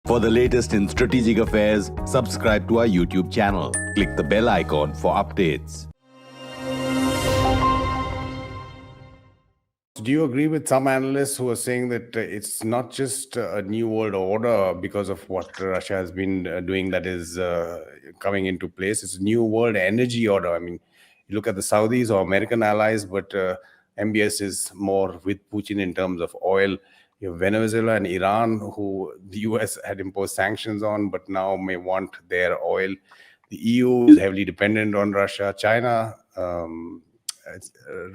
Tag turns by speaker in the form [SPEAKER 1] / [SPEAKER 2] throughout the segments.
[SPEAKER 1] For the latest in strategic affairs, subscribe to our YouTube channel. Click the bell icon for updates.
[SPEAKER 2] Do you agree with some analysts who are saying that it's not just a new world order because of what Russia has been doing that is coming into place? It's a new world energy order. I mean, you look at the Saudis or American allies, but MBS is more with Putin in terms of oil. You have Venezuela and Iran, who the US had imposed sanctions on, but now may want their oil. The EU is heavily dependent on Russia. China,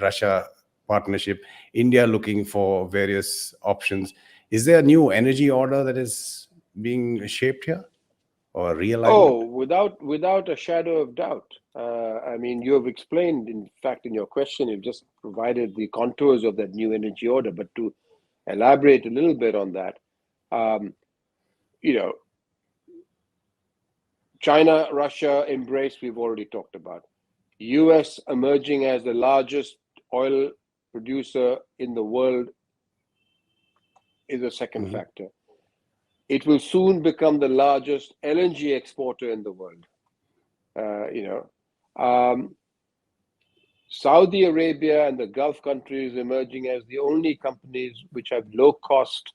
[SPEAKER 2] Russia partnership, India looking for various options. Is there a new energy order that is being shaped here, or a realignment?
[SPEAKER 3] Oh, without a shadow of doubt. I mean, you have explained, in fact, in your question, you've just provided the contours of that new energy order. But to elaborate a little bit on that, China, Russia embrace, we've already talked about. US emerging as the largest oil producer in the world is a second factor. It will soon become the largest LNG exporter in the world. Saudi Arabia and the Gulf countries emerging as the only companies which have low-cost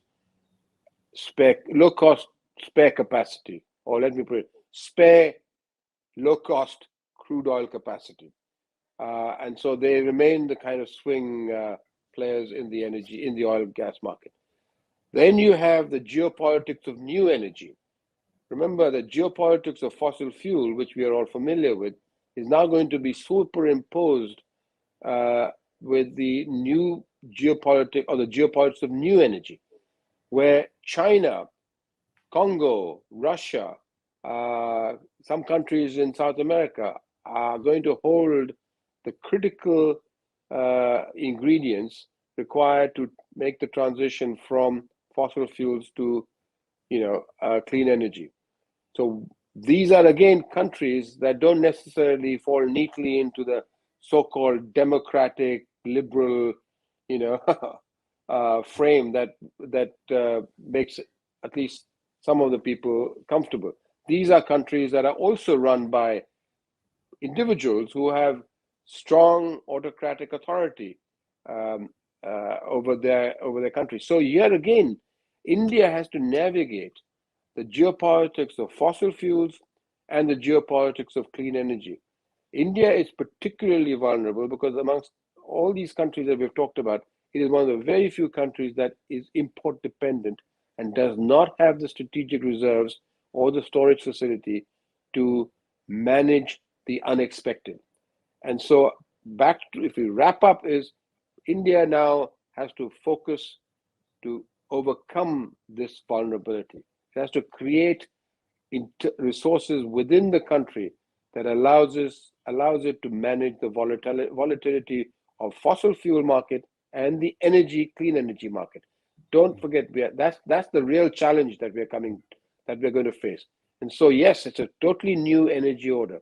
[SPEAKER 3] spare capacity, or let me put it, spare low-cost crude oil capacity. And so they remain the kind of swing players in the oil and gas market. Then you have the geopolitics of new energy. Remember, the geopolitics of fossil fuel, which we are all familiar with, is now going to be superimposed with the new geopolitics, or the geopolitics of new energy, where China, Congo, Russia, some countries in South America are going to hold the critical ingredients required to make the transition from fossil fuels to, clean energy. So these are, again, countries that don't necessarily fall neatly into the so-called democratic, liberal, frame that makes at least some of the people comfortable. These are countries that are also run by individuals who have strong autocratic authority over their country. So here again, India has to navigate the geopolitics of fossil fuels and the geopolitics of clean energy. India is particularly vulnerable because amongst all these countries that we've talked about, it is one of the very few countries that is import dependent and does not have the strategic reserves or the storage facility to manage the unexpected. And so if we wrap up, is India now has to focus to overcome this vulnerability. It has to create resources within the country that allows it to manage the volatility of fossil fuel market and the clean energy market. Don't forget, that's the real challenge that we're going to face. And so, yes, it's a totally new energy order.